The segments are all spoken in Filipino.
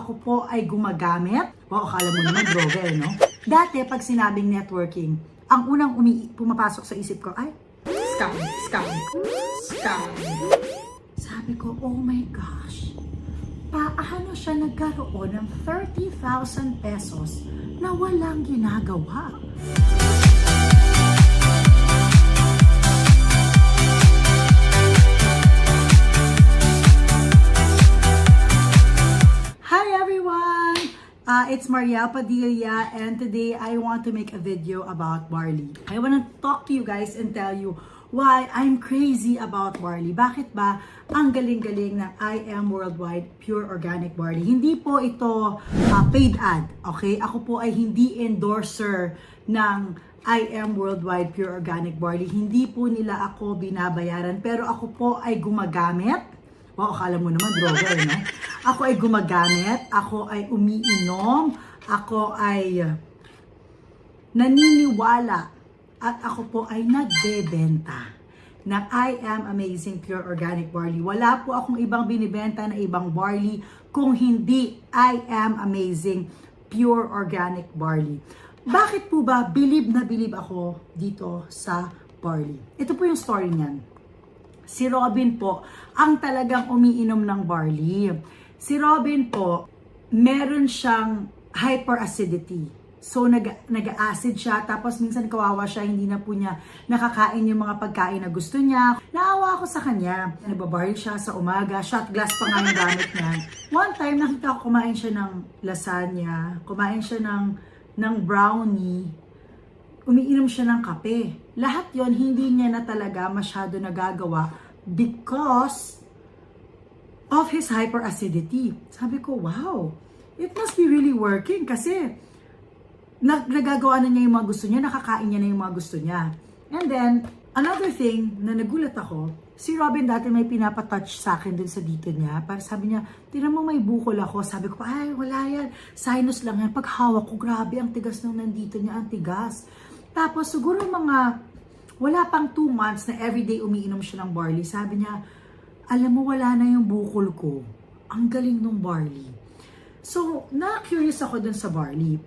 ako po ay gumagamit. Wow, akala mo naman droga no? Dati, pag sinabing networking, ang unang pumapasok sa isip ko ay, scam, scam, scam. Sabi ko, oh my gosh, paano siya nagkaroon ng 30,000 pesos na walang ginagawa? It's Mariel Padilla, and today I want to make a video about barley. I want to talk to you guys and tell you why I'm crazy about barley. Bakit ba ang galing-galing ng I Am Worldwide Pure Organic Barley? Hindi po ito paid ad, okay? Ako po ay hindi endorser ng I Am Worldwide Pure Organic Barley. Hindi po nila ako binabayaran, pero ako po ay gumagamit. Wow, akala mo naman droga, no? Ako ay gumagamit, ako ay umiinom, ako ay naniniwala, at ako po ay nagbebenta ng I Am Amazing Pure Organic Barley. Wala po akong ibang binibenta na ibang barley kung hindi I Am Amazing Pure Organic Barley. Bakit po ba bilib na bilib ako dito sa barley? Ito po yung story niyan. Si Robin po, ang talagang umiinom ng barley. Si Robin po, meron siyang hyperacidity. So, nag-acid siya, tapos minsan kawawa siya, hindi na po niya nakakain yung mga pagkain na gusto niya. Naawa ako sa kanya. Nagbabarley siya sa umaga, shot glass pa nga yung gamit niya. One time, nakita ko kumain siya ng lasagna, kumain siya ng brownie, umiinom siya ng kape. Lahat yon hindi niya na talaga masyado nagagawa because of his hyperacidity. Sabi ko, wow, it must be really working kasi nagagawa na niya yung mga gusto niya, nakakain niya na yung mga gusto niya. And then, another thing na nagulat ako, si Robin dati may pinapatouch sa akin dun sa dito niya. Para sabi niya, tinan mo may bukol ako. Sabi ko, ay wala yan, sinus lang yan. Pag hawak ko, grabe, ang tigas nung nandito niya, ang tigas. Tapos siguro wala pang 2 months na everyday umiinom siya ng barley. Sabi niya, alam mo wala na yung bukol ko. Ang galing ng barley. So, na-curious ako dun sa barley.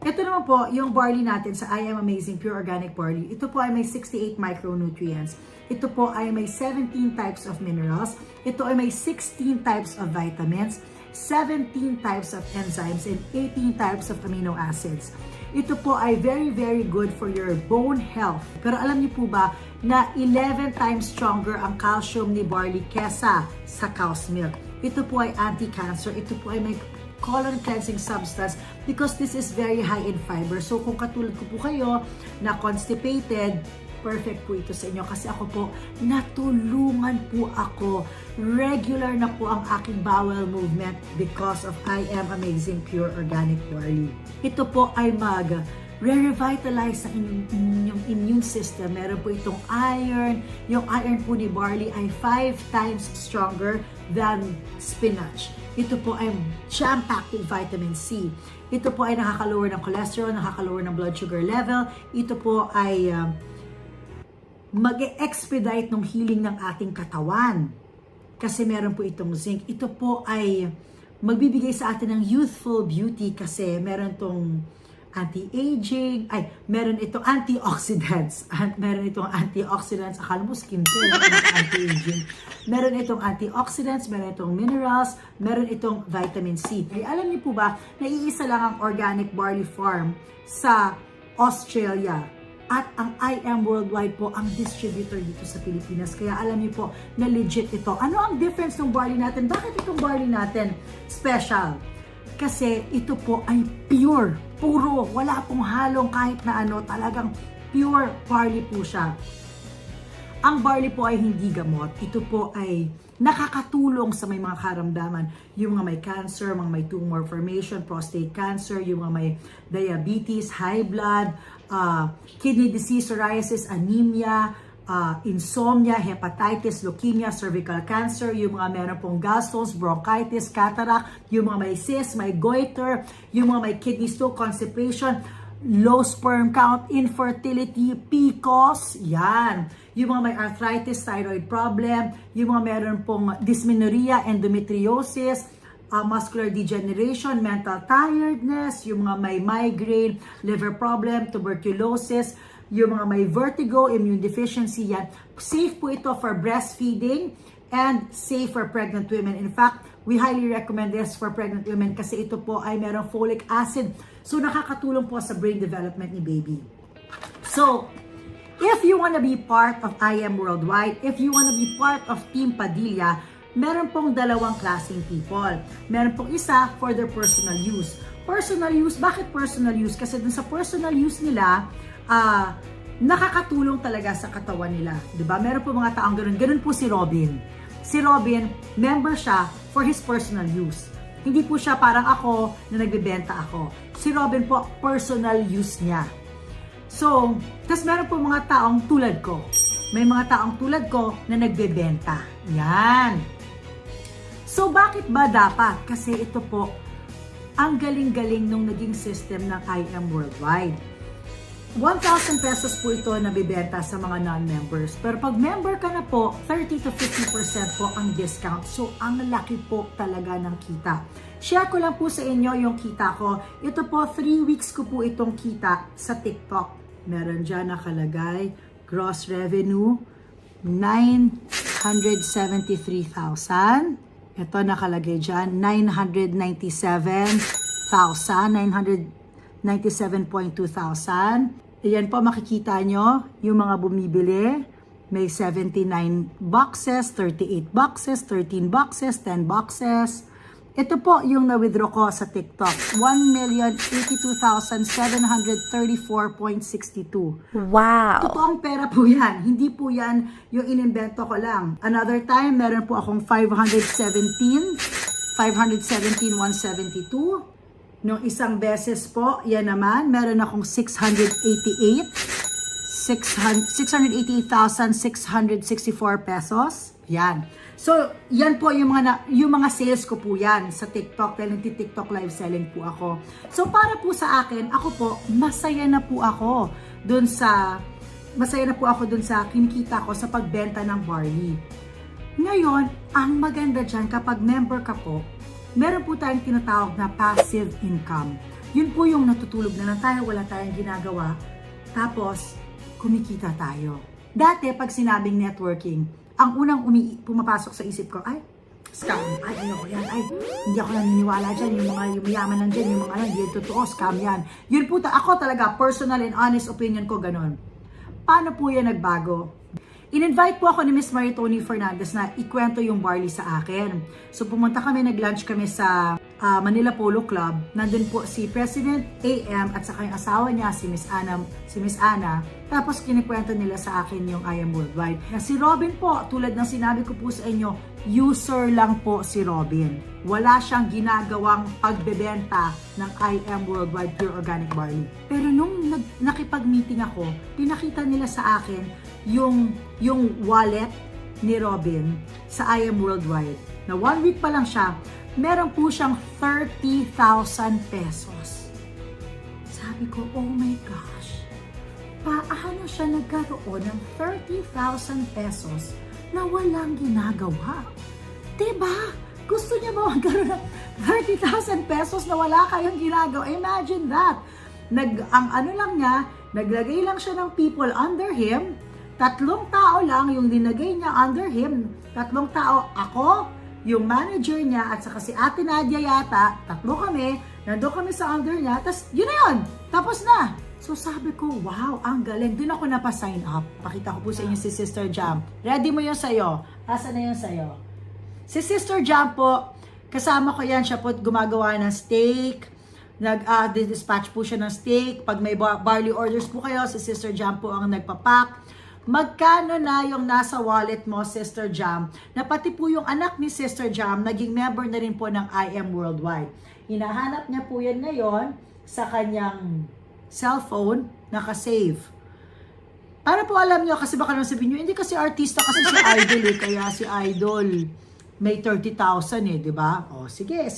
Ito naman po, yung barley natin sa I Am Amazing Pure Organic Barley. Ito po ay may 68 micronutrients. Ito po ay may 17 types of minerals. Ito ay may 16 types of vitamins, 17 types of enzymes, and 18 types of amino acids. Ito po ay very, very good for your bone health. Pero alam niyo po ba na 11 times stronger ang calcium ni barley kesa sa cow's milk. Ito po ay anti-cancer. Ito po ay may colon cleansing substance because this is very high in fiber. So kung katulad ko po kayo na constipated, perfect po ito sa inyo kasi ako po, natulungan po ako. Regular na po ang aking bowel movement because of I Am Amazing Pure Organic Barley. Ito po ay re-revitalize ang inyong immune system. Meron po itong iron. Yung iron po ni barley ay 5 times stronger than spinach. Ito po ay jam-packed with vitamin C. Ito po ay nakaka-lower ng cholesterol, nakaka-lower ng blood sugar level. Ito po ay mag-expedite ng healing ng ating katawan. Kasi meron po itong zinc. Ito po ay magbibigay sa atin ng youthful beauty kasi meron itong anti-aging, meron itong antioxidants. Meron itong antioxidants. Akala mo skincare, anti-aging. Meron itong antioxidants, meron itong minerals, meron itong vitamin C. Alam niyo po ba, na iisa lang ang organic barley farm sa Australia. At ang I Am Worldwide po ang distributor dito sa Pilipinas. Kaya alam niyo po na legit ito. Ano ang difference ng barley natin? Bakit itong barley natin special? Kasi ito po ay pure, puro, wala pong halong kahit na ano, talagang pure barley po siya. Ang barley po ay hindi gamot. Ito po ay nakakatulong sa may mga karamdaman. Yung mga may cancer, mga may tumor formation, prostate cancer, yung mga may diabetes, high blood, kidney disease, psoriasis, anemia, insomnia, hepatitis, leukemia, cervical cancer, yung mga meron pong gallstones, bronchitis, cataract, yung mga may cyst, may goiter, yung mga may kidney stone, constipation, low sperm count, infertility, PCOS, yan. Yung mga may arthritis, thyroid problem, yung mga meron pong dysmenorrhea, endometriosis, muscular degeneration, mental tiredness, yung mga may migraine, liver problem, tuberculosis, yung mga may vertigo, immune deficiency, yan. Safe po ito for breastfeeding and safe for pregnant women. In fact, we highly recommend this for pregnant women kasi ito po ay merong folic acid. So, nakakatulong po sa brain development ni baby. So, if you wanna be part of I Am Worldwide, if you wanna be part of Team Padilla, meron pong dalawang klaseng people. Meron pong isa for their personal use. Personal use, bakit personal use? Kasi dun sa personal use nila, nakakatulong talaga sa katawan nila. Diba? Meron po mga taong ganun. Ganun po si Robin. Si Robin, member siya for his personal use. Hindi po siya parang ako na nagbebenta ako. Si Robin po, personal use niya. So, tas meron po mga taong tulad ko. May mga taong tulad ko na nagbebenta. Yan. So, bakit ba dapat? Kasi ito po, ang galing-galing nung naging system ng I Am Worldwide. 1,000 pesos po ito na bibenta sa mga non-members. Pero pag member ka na po, 30 to 50% po ang discount. So, ang laki po talaga ng kita. Share ko lang po sa inyo yung kita ko. Ito po, 3 weeks ko po itong kita sa TikTok. Meron dyan nakalagay, gross revenue, 973,000. Ito nakalagay dyan, 997,200. Ayan po, makikita nyo yung mga bumibili. May 79 boxes, 38 boxes, 13 boxes, 10 boxes. Ito po yung na-withdraw ko sa TikTok. 1,082,734.62. Wow! Totoong pera po yan. Hindi po yan yung inimbento ko lang. Another time, meron po akong 517,172. Nung isang beses po, yan naman, meron akong 688,664 pesos. Yan. So, yan po yung mga sales ko po yan sa TikTok dahil nagti-TikTok live selling po ako. So, para po sa akin, ako po, masaya na po ako dun sa kinikita ko sa pagbenta ng barley. Ngayon, ang maganda dyan, kapag member ka po, meron po tayong tinatawag na passive income. Yun po yung natutulog na lang tayo, wala tayong ginagawa, tapos kumikita tayo. Dati, pag sinabing networking, ang unang pumapasok sa isip ko, ay, scam, ay, ayoko yan, ay, hindi ako naniniwala dyan, yung mga yumayaman lang dyan, yung mga hindi totoo, scam yan. Yun po, ako talaga, personal and honest opinion ko, ganun. Paano po yan nagbago? In-invite po ako ni Miss Maritoni Fernandez na ikwento yung barley sa akin. So pumunta kami, nag-lunch kami sa Manila Polo Club. Nandun po si President AM at saka yung asawa niya, si Miss Ana. Tapos kinikwento nila sa akin yung I Am Worldwide. Na si Robin po, tulad ng sinabi ko po sa inyo, user lang po si Robin. Wala siyang ginagawang pagbebenta ng I Am Worldwide Pure Organic Barley. Pero nung nakipag-meeting ako, pinakita nila sa akin yung wallet ni Robin sa I Am Worldwide. Na 1 week pa lang siya, meron po siyang 30,000 pesos. Sabi ko, oh my gosh, paano siya nagkaroon ng 30,000 pesos na walang ginagawa? Diba? Gusto niya ba magkaroon ng 30,000 pesos na wala kayong ginagawa? Imagine that. Naglagay lang siya ng people under him. 3 tao lang yung dinagay niya under him. 3 tao, ako, yung manager niya, at saka si Ate Nadia yata, 3 kami, nandun kami sa under niya, tapos yun na yun, tapos na. So sabi ko, wow, ang galing. Doon ako napasign up. Pakita ko po sa inyo si Sister Jam. Ready mo yun sa'yo? Asa na yun sa'yo? Si Sister Jam po, kasama ko yan, siya po gumagawa ng steak, nag-dispatch po siya ng steak. Pag may barley orders po kayo, si Sister Jam po ang nagpapak. Magkano na yung nasa wallet mo, Sister Jam? Na pati po yung anak ni Sister Jam, naging member na rin po ng I Am Worldwide. Hinahanap niya po yan ngayon sa kanyang cellphone, nakasave. Para po alam nyo, kasi baka naman sabihin nyo, hindi kasi artista kasi si Idol eh, kaya si Idol may 30,000 eh, di ba? O, sige.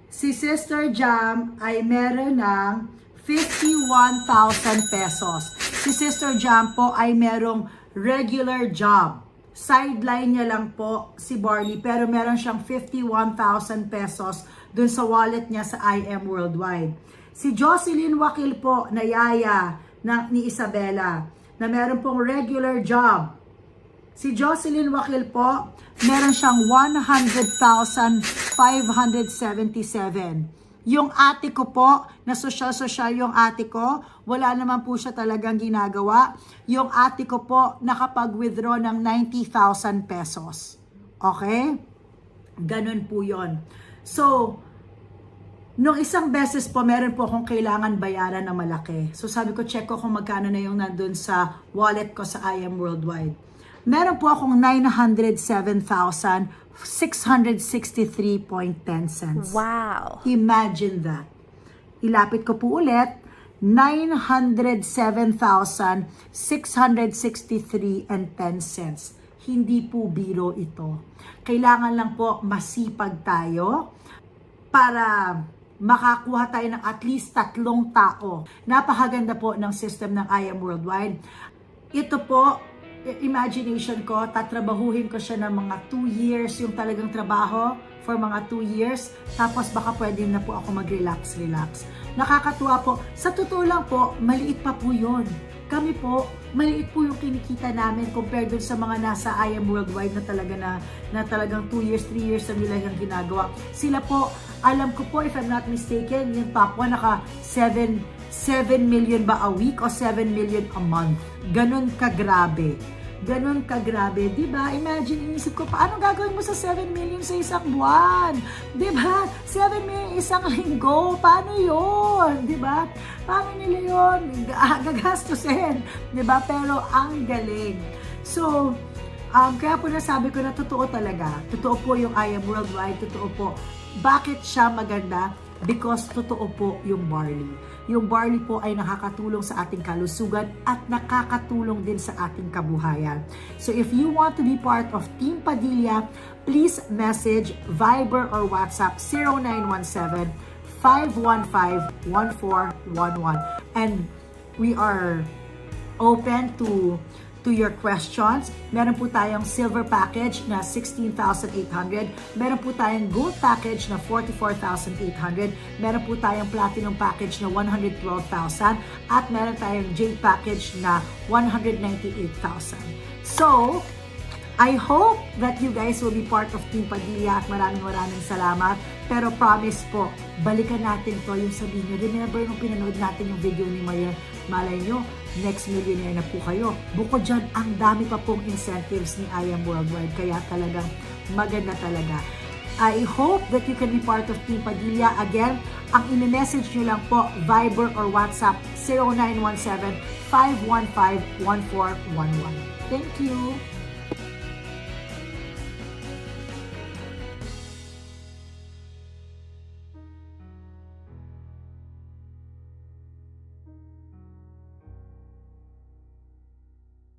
Si Sister Jam ay meron ng 51,000 pesos. Si Sister Jam po ay merong regular job. sideline niya lang po si Barley, pero meron siyang 51,000 pesos dun sa wallet niya sa IM Worldwide. Si Jocelyn Wakil po, na yaya ni Isabela, na meron pong regular job. Si Jocelyn Wakil po, meron siyang 100,577. Yung ate ko po, na sosyal-sosyal yung ate ko, wala naman po siya talagang ginagawa. Yung ate ko po, nakapag-withdraw ng 90,000 pesos. Okay? Ganun po yon. So, nung isang beses po, meron po akong kailangan bayaran na malaki. So sabi ko, check ko kung magkano na yung nandun sa wallet ko sa IM Worldwide. Meron po akong 907,663.10 cents. Wow. Imagine that. Ilapit ko po ulit, 907,663.10 cents. Hindi po biro ito. Kailangan lang po masipag tayo para makakuha tayo ng at least 3 tao. Napakaganda po ng system ng IM Worldwide. Ito po, imagination ko, tatrabahuhin ko siya ng mga 2 years, yung talagang trabaho for mga 2 years, tapos baka pwede na po ako mag-relax. Nakakatuwa po. Sa totoo lang po, maliit pa po yun. Kami po, maliit po yung kinikita namin compared dun sa mga nasa IM Worldwide na talagang 2 years, 3 years na nila yung ginagawa. Sila po, alam ko po, if I'm not mistaken, yung top 1 naka 7 million ba a week o 7 million a month. Ganon kagrabe. Diba? Imagine, inisip ko, paano gagawin mo sa 7 million sa isang buwan? Diba? 7 million isang linggo. Paano yun? Diba? Paano nila yun? Gagastusin. Diba? Pero ang galing. So, kaya po nasabi ko na totoo talaga. Totoo po yung IM Worldwide. Totoo po. Bakit siya maganda? Because totoo po yung barley. Yung barley po ay nakakatulong sa ating kalusugan at nakakatulong din sa ating kabuhayan. So if you want to be part of Team Padilla, please message Viber or WhatsApp 0917-515-1411. And we are open to your questions. Meron po tayong silver package na 16,800. Meron po tayong gold package na 44,800. Meron po tayong platinum package na 112,000. At meron tayong jade package na 198,000. So, I hope that you guys will be part of Team Padilla at maraming salamat. Pero promise po, balikan natin to yung sabihin nyo. Remember nung pinanood natin yung video ni Maria, malay nyo, next millionaire na po kayo. Bukod dyan, ang dami pa pong incentives ni IM Worldwide. Kaya talagang maganda talaga. I hope that you can be part of Team Padilla. Again, ang i-message nyo lang po, Viber or WhatsApp 0917-515-1411. Thank you!